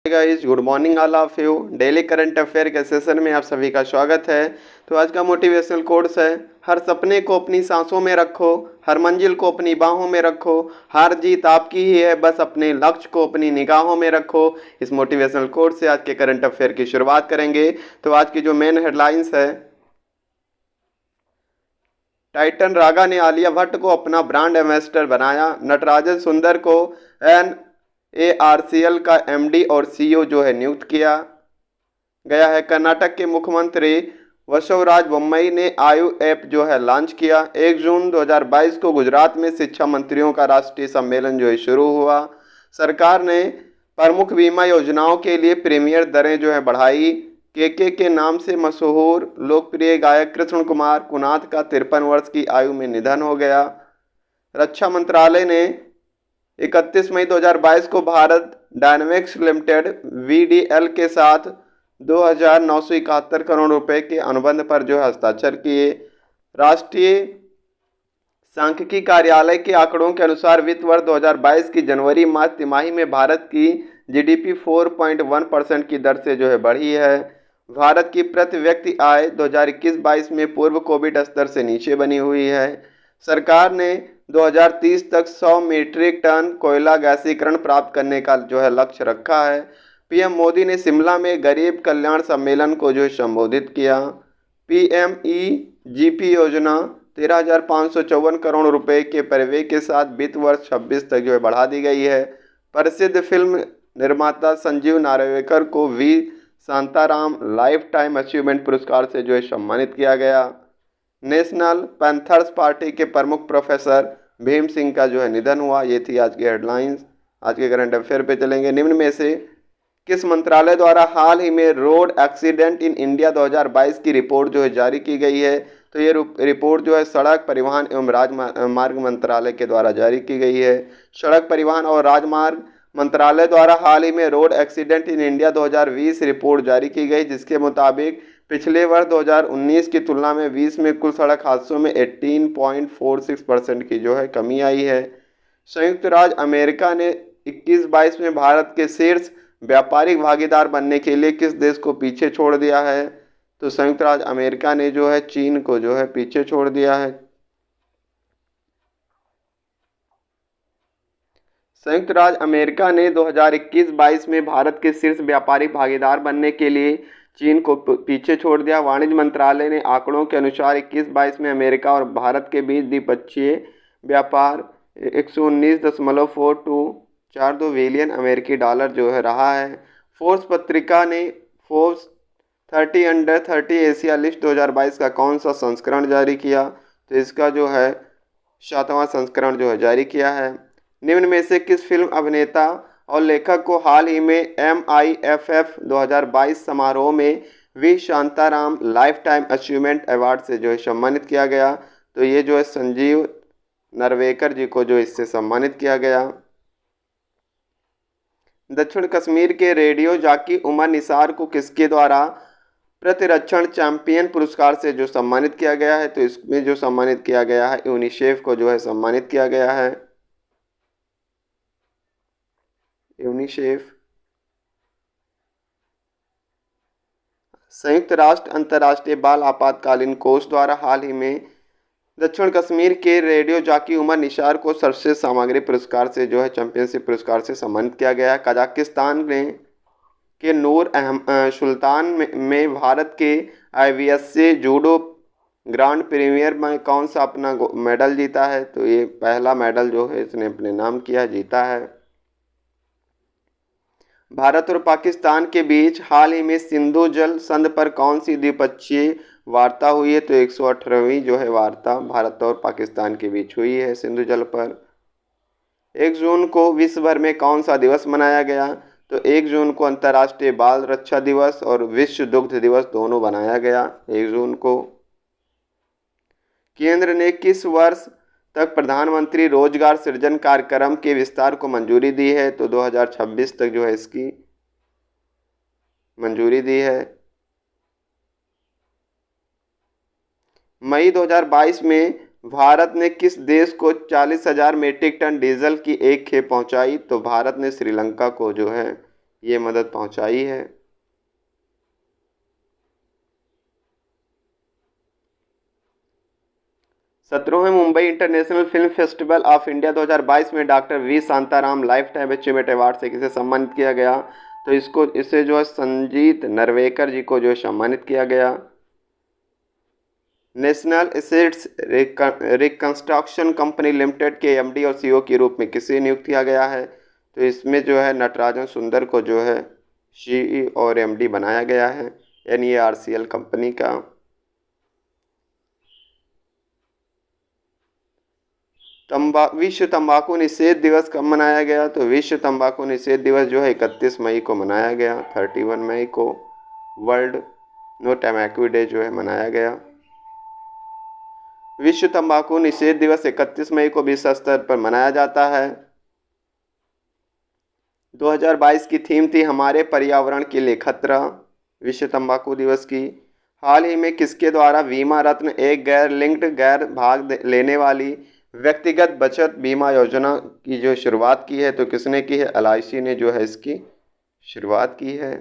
Guys, good morning all of you. Daily current affair के session में आप सभी का स्वागत है। तो आज का मोटिवेशनल कोट्स है, हर सपने को अपनी सांसों में रखो, हर मंजिल को अपनी बाहों में रखो, हार जीत आपकी ही है, बस अपने लक्ष्य को अपनी निगाहों में रखो। इस मोटिवेशनल कोट से आज के करंट अफेयर की शुरुआत करेंगे। तो आज की जो मेन हेडलाइंस है, टाइटन रागा ने आलिया भट्ट को अपना ब्रांड एम्बेसडर बनाया। नटराजन सुंदर को NARCL का MD और CEO जो है नियुक्त किया गया है। कर्नाटक के मुख्यमंत्री बसवराज बोम्मई ने आयु ऐप जो है लॉन्च किया। 1 जून 2022 को गुजरात में शिक्षा मंत्रियों का राष्ट्रीय सम्मेलन जो है शुरू हुआ। सरकार ने प्रमुख बीमा योजनाओं के लिए प्रीमियर दरें जो है बढ़ाई। के नाम से मशहूर लोकप्रिय गायक कृष्ण कुमार कुनाथ का 53 वर्ष की आयु में निधन हो गया। रक्षा मंत्रालय ने 31 मई 2022 को भारत डायनेमिक्स लिमिटेड VDL के साथ 2,971 करोड़ रुपए के अनुबंध पर जो है हस्ताक्षर किए। राष्ट्रीय सांख्यिकी कार्यालय के आंकड़ों के अनुसार वित्त वर्ष 2022 की जनवरी मार्च तिमाही में भारत की GDP 4.1% की दर से जो है बढ़ी है। भारत की प्रति व्यक्ति आय 2021-22 में पूर्व कोविड स्तर से नीचे बनी हुई है। सरकार ने 2030 तक 100 मीट्रिक टन कोयला गैसीकरण प्राप्त करने का जो है लक्ष्य रखा है। PM मोदी ने शिमला में गरीब कल्याण सम्मेलन को जो है संबोधित किया। PMEGP योजना 13,554 करोड़ रुपए के परिव्यय के साथ वित्त वर्ष 26 तक जो है बढ़ा दी गई है। प्रसिद्ध फिल्म निर्माता संजीव नार्वेकर को V Shantaram lifetime achievement पुरस्कार से जो है सम्मानित किया गया। नेशनल पैंथर्स पार्टी के प्रमुख प्रोफेसर भीम सिंह का जो है निधन हुआ। ये थी आज की हेडलाइंस। आज के करंट अफेयर पे चलेंगे। निम्न में से किस मंत्रालय द्वारा हाल ही में रोड एक्सीडेंट इन इंडिया 2022 की रिपोर्ट जो है जारी की गई है? तो ये रिपोर्ट जो है सड़क परिवहन एवं राजमार्ग मंत्रालय के द्वारा जारी की गई है। सड़क परिवहन और राजमार्ग मंत्रालय द्वारा हाल ही में road accident in India 2020 report जारी की गई, जिसके मुताबिक पिछले वर्ष 2019 की तुलना में 20 में कुल सड़क हादसों में 18.46% की जो है कमी आई है। संयुक्त राज्य अमेरिका ने 21-22 में भारत के शीर्ष व्यापारिक भागीदार बनने के लिए किस देश को पीछे छोड़ दिया है? तो संयुक्त राज्य अमेरिका ने जो है चीन को जो है पीछे छोड़ दिया है। संयुक्त राज्य अमेरिका ने 2021-22 में भारत के शीर्ष व्यापारिक भागीदार बनने के लिए चीन को पीछे छोड़ दिया। वाणिज्य मंत्रालय ने आंकड़ों के अनुसार 21-22 में अमेरिका और भारत के बीच द्विपक्षीय व्यापार 119.4242 बिलियन अमेरिकी डॉलर जो है रहा है। फोर्ब्स पत्रिका ने फोर्ब्स 30 अंडर 30 एशिया लिस्ट 2022 का कौन सा संस्करण जारी किया? तो इसका जो है 7वां संस्करण जो है जारी किया है। निम्न में से किस फिल्म अभिनेता और लेखक को हाल ही में MIFF 2022 समारोह में V Shantaram lifetime achievement award से जो है सम्मानित किया गया? तो ये जो है संजीव नार्वेकर जी को जो इससे सम्मानित किया गया। दक्षिण कश्मीर के रेडियो जॉकी उमर निसार को किसके द्वारा प्रतिरक्षण चैंपियन पुरस्कार से जो सम्मानित किया गया है? तो इसमें जो सम्मानित किया गया है यूनिसेफ को जो है सम्मानित किया गया है। यूनिसेफ संयुक्त राष्ट्र अंतर्राष्ट्रीय बाल आपातकालीन कोष द्वारा हाल ही में दक्षिण कश्मीर के रेडियो जॉकी उमर निसार को सर्वश्रेष्ठ सामग्री पुरस्कार से जो है चैंपियनशिप पुरस्कार से सम्मानित किया गया। कजाकिस्तान ने के नूर सुल्तान में भारत के IBSC जूडो ग्रांड प्रीमियर में कौन सा अपना मेडल जीता है? तो ये पहला मेडल जो है इसने अपने नाम किया, जीता है। भारत और पाकिस्तान के बीच हाल ही में सिंधु जल संधि पर कौन सी द्विपक्षीय वार्ता हुई है? तो 118वीं जो है वार्ता भारत और पाकिस्तान के बीच हुई है सिंधु जल पर। 1 जून को विश्व भर में कौन सा दिवस मनाया गया? तो 1 जून को अंतर्राष्ट्रीय बाल रक्षा दिवस और विश्व दुग्ध दिवस दोनों बनाया गया 1 जून को। केंद्र ने किस वर्ष तक प्रधानमंत्री रोजगार सृजन कार्यक्रम के विस्तार को मंजूरी दी है? तो 2026 तक जो है इसकी मंजूरी दी है। मई 2022 में भारत ने किस देश को 40,000 मीट्रिक टन डीजल की एक खेप पहुंचाई? तो भारत ने श्रीलंका को जो है ये मदद पहुंचाई है। 17वें Mumbai international film festival of India 2022 में doctor V Shantaram lifetime achievement award से किसे सम्मानित किया गया? तो इसे जो है संजीत नरवेकर जी को जो है सम्मानित किया गया। National assets reconstruction company limited के एमडी और सीईओ के रूप में किसे नियुक्त किया गया है? तो इसमें जो है नटराजन सुंदर को जो है सीईओ और एमडी बनाया गया है एनईआरसीएल कंपनी का। विश्व तंबाकू निषेध दिवस कब मनाया गया? तो विश्व तंबाकू निषेध दिवस जो है 31 मई को मनाया गया। 31 मई को वर्ल्ड नो टैबैको डे जो है मनाया गया। विश्व तंबाकू निषेध दिवस 31 मई को विश्व स्तर पर मनाया जाता है। 2022 की थीम थी हमारे पर्यावरण के लिए खतरा विश्व तंबाकू दिवस की। हाल ही में किसके द्वारा बीमा रत्न एक गैर लिंक्ड गैर भाग लेने वाली व्यक्तिगत बचत बीमा योजना की जो शुरुआत की है? तो किसने की है? एलआईसी ने जो है इसकी शुरुआत की है।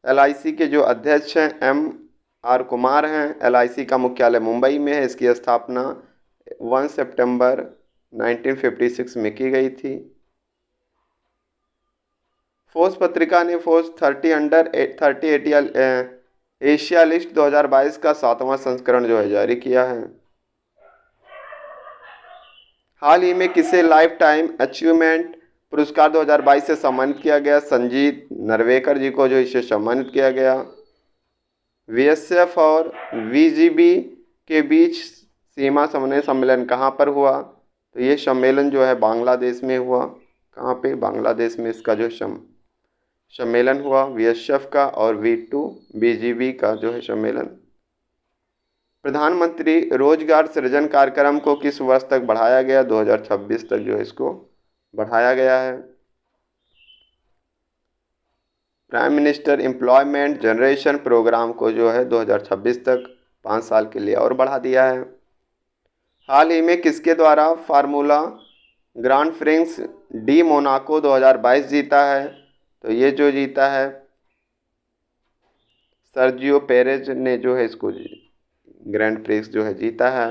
एलआईसी के जो अध्यक्ष हैं एम.आर. कुमार हैं। एलआईसी का मुख्यालय मुंबई में है। इसकी स्थापना 1 सितंबर 1956 में की गई थी। फोर्स पत्रिका ने फोर्स 30 अंडर 30 एशिया लिस्ट 2022 का 7वां संस्करण जो है जारी किया है। हाल ही में किसे लाइफ टाइम अचीवमेंट पुरस्कार 2022 से सम्मानित किया गया? संजीत नरवेकर जी को जो इसे सम्मानित किया गया। बीएसएफ और वीजीबी के बीच सीमा समन्वय सम्मेलन कहाँ पर हुआ? तो ये सम्मेलन जो है बांग्लादेश में हुआ। कहाँ पे? बांग्लादेश में इसका जो सम्मेलन हुआ बीएसएफ का और V2 बीजीबी का जो है सम्मेलन। प्रधानमंत्री रोजगार सृजन कार्यक्रम को किस वर्ष तक बढ़ाया गया? 2026 तक जो है इसको बढ़ाया गया है। Prime minister employment generation programme को जो है 2026 तक 5 साल के लिए और बढ़ा दिया है। हाल ही में किसके द्वारा formula grand prix D Monaco 2022 जीता है? तो ये जो जीता है सर्जियो पेरेज ने जो है इसको ग्रैंड प्रिक्स जो है जीता है।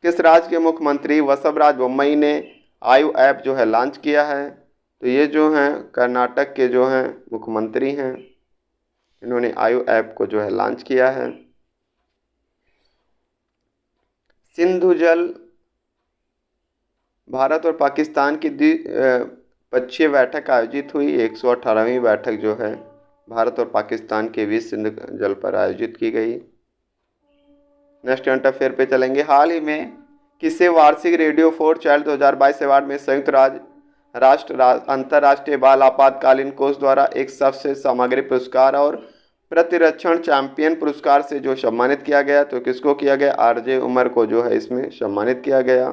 किस राज्य के मुख्यमंत्री वसवराज बोम्मई ने आयु ऐप जो है लॉन्च किया है? तो ये जो हैं कर्नाटक के जो हैं मुख्यमंत्री हैं। इन्होंने आयु ऐप को जो है लॉन्च किया है। सिंधु जल भारत और पाकिस्तान की द्विपक्षीय बैठक आयोजित हुई। 118वीं बैठक जो है भारत और पाकिस्तान के बीच सिंधु जल पर आयोजित की गई। नेक्स्ट करंट अफेयर पे चलेंगे। हाल ही में किसे वार्षिक रेडियो फॉर चाइल्ड 2022 अवार्ड में संयुक्त राष्ट्र अंतर्राष्ट्रीय बाल आपातकालीन कोष द्वारा एक सबसे सामग्री पुरस्कार और प्रतिरक्षण चैंपियन पुरस्कार से जो सम्मानित किया गया? तो किसको किया गया? आरजे उमर को जो है इसमें सम्मानित किया गया।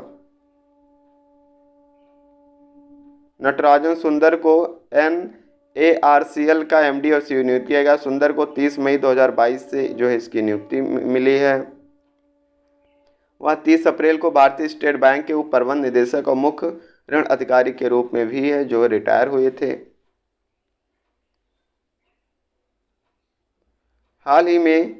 नटराजन सुंदर को एनएआरसीएल का एमडी और सीईओ नियुक्त किया गया। सुंदर को 30 मई 2022 से जो है इसकी नियुक्ति मिली है। वह 30 अप्रैल को भारतीय स्टेट बैंक के उप प्रबंध निदेशक और मुख्य ऋण अधिकारी के रूप में भी है जो रिटायर हुए थे। हाल ही में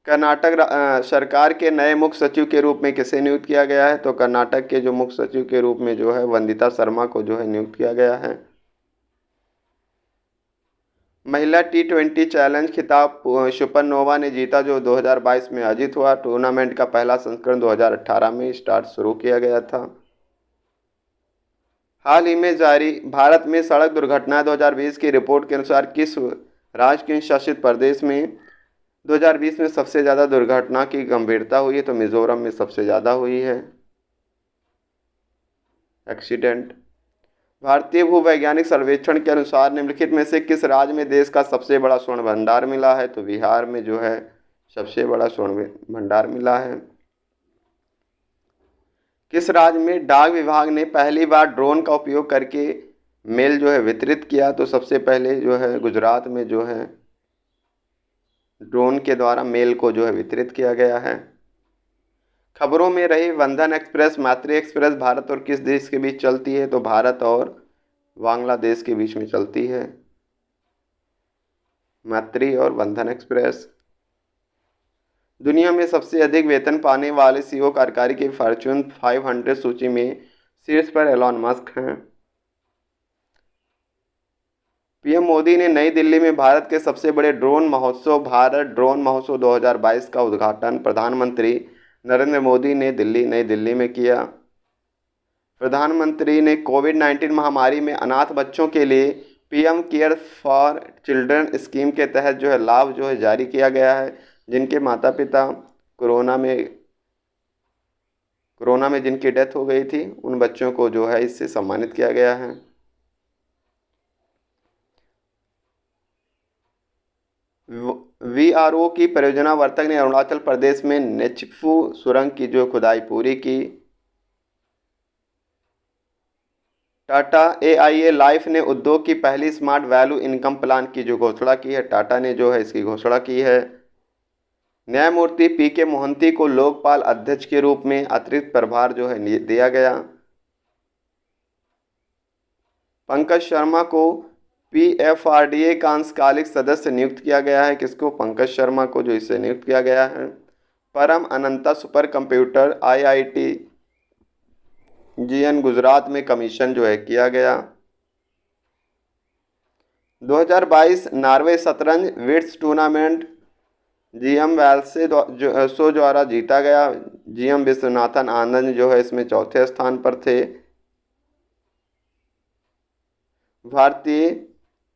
कर्नाटक सरकार के नए मुख्य सचिव के रूप में किसे नियुक्त किया गया है? तो कर्नाटक के जो मुख्य सचिव के रूप में जो है वंदिता शर्मा को जो है नियुक्त किया गया है। महिला T20 चैलेंज खिताब सुपरनोवा ने जीता जो 2022 में आयोजित हुआ। टूर्नामेंट का पहला संस्करण 2018 में शुरू किया गया था। हाल ही में जारी भारत में सड़क दुर्घटना 2020 की रिपोर्ट के अनुसार किस राज्य के शासित प्रदेश में 2020 में सबसे ज़्यादा दुर्घटना की गंभीरता हुई है? तो मिजोरम में सबसे ज़्यादा हुई है एक्सीडेंट। भारतीय भूवैज्ञानिक सर्वेक्षण के अनुसार निम्नलिखित में से किस राज्य में देश का सबसे बड़ा स्वर्ण भंडार मिला है? तो बिहार में जो है सबसे बड़ा स्वर्ण भंडार मिला है। किस राज्य में डाक विभाग ने पहली बार ड्रोन का उपयोग करके मेल जो है वितरित किया? तो सबसे पहले जो है गुजरात में जो है ड्रोन के द्वारा मेल को जो है वितरित किया गया है। खबरों में रही बंधन एक्सप्रेस, मैत्री एक्सप्रेस भारत और किस देश के बीच चलती है? तो भारत और बांग्लादेश के बीच में चलती है मैत्री और बंधन एक्सप्रेस। दुनिया में सबसे अधिक वेतन पाने वाले सीईओ कार्यकारी की फॉर्च्यून 500 सूची में शीर्ष पर एलॉन मस्क हैं। पीएम मोदी ने नई दिल्ली में भारत के सबसे बड़े ड्रोन महोत्सव भारत ड्रोन महोत्सव 2022 का उद्घाटन प्रधानमंत्री नरेंद्र मोदी ने नई दिल्ली में किया। प्रधानमंत्री ने कोविड-19 महामारी में अनाथ बच्चों के लिए PM care for children scheme के तहत जो है लाभ जो है जारी किया गया है। जिनके माता पिता कोरोना में जिनकी डेथ हो गई थी, उन बच्चों को जो है इससे सम्मानित किया गया है। वीआरओ की परियोजना वर्तक ने अरुणाचल प्रदेश में नेचफू सुरंग की जो खुदाई पूरी की। टाटा एआईए लाइफ ने उद्योग की पहली स्मार्ट वैल्यू इनकम प्लान की जो घोषणा की है, टाटा ने जो है इसकी घोषणा की है। न्यायमूर्ति पीके मोहंती को लोकपाल अध्यक्ष के रूप में अतिरिक्त प्रभार जो है दिया गया। पंकज शर्मा को पीएफआरडीए का अंशकालिक सदस्य नियुक्त किया गया है। किसको? पंकज शर्मा को जो इससे नियुक्त किया गया है। Param Ananta super computer IIT GN Gujarat में कमीशन जो है किया गया। 2022 नॉर्वे शतरंज विट्स टूर्नामेंट जीएम वेल्से शो द्वारा जीता गया। जीएम विश्वनाथन आनंद जो है इसमें चौथे स्थान पर थे। भारतीय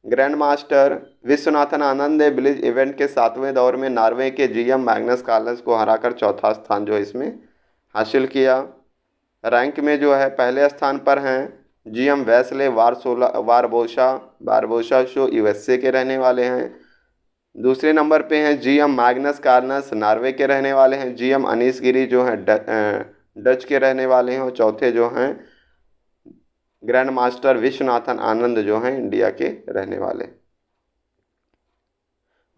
ग्रैंड मास्टर विश्वनाथन आनंद ने ब्लिज इवेंट के 7वें दौर में नॉर्वे के जीएम मैग्नस कार्लस को हराकर चौथा स्थान जो इसमें हासिल किया। रैंक में जो है पहले स्थान पर हैं जीएम वेस्ले बारबोसा शो यूएसए के रहने वाले हैं। दूसरे नंबर पे हैं जीएम मैग्नस कार्लस नॉर्वे के रहने वाले हैं। जीएम अनीश गिरी जो हैं डच के रहने वाले हैं। और चौथे जो हैं ग्रैंड मास्टर विश्वनाथन आनंद जो हैं इंडिया के रहने वाले।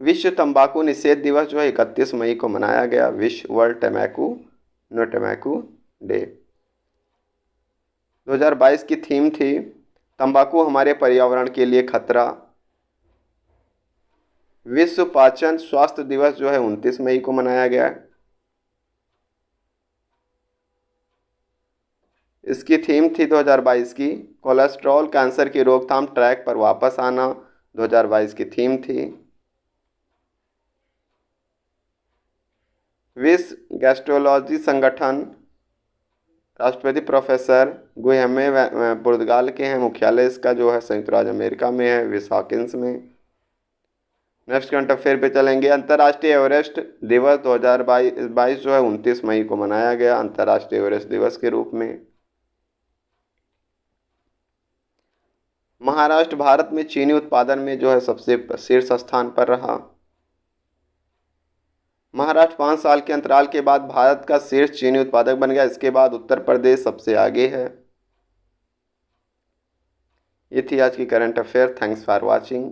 विश्व तंबाकू निषेध दिवस जो है 31 मई को मनाया गया। विश्व वर्ल्ड टैबैको डे। 2022 की थीम थी तंबाकू हमारे पर्यावरण के लिए खतरा। विश्व पाचन स्वास्थ्य दिवस जो है 29 मई को मनाया गया। इसकी थीम थी 2022 की कोलेस्ट्रॉल कैंसर की रोकथाम ट्रैक पर वापस आना। 2022 की थीम थी। विश्व गैस्ट्रोलॉजी संगठन राष्ट्रपति प्रोफेसर गुहेमे पुर्तगाल के हैं। मुख्यालय इसका जो है संयुक्त राज्य अमेरिका में है, विस्कॉन्सिन में। नेक्स्ट करंट अफेयर पे चलेंगे। अंतर्राष्ट्रीय एवरेस्ट दिवस 2022 जो है 29 मई को मनाया गया अंतर्राष्ट्रीय एवरेस्ट दिवस के रूप में। महाराष्ट्र भारत में चीनी उत्पादन में जो है सबसे शीर्ष स्थान पर रहा। महाराष्ट्र 5 साल के अंतराल के बाद भारत का शीर्ष चीनी उत्पादक बन गया। इसके बाद उत्तर प्रदेश सबसे आगे है। ये थी आज की current affair. Thanks for watching.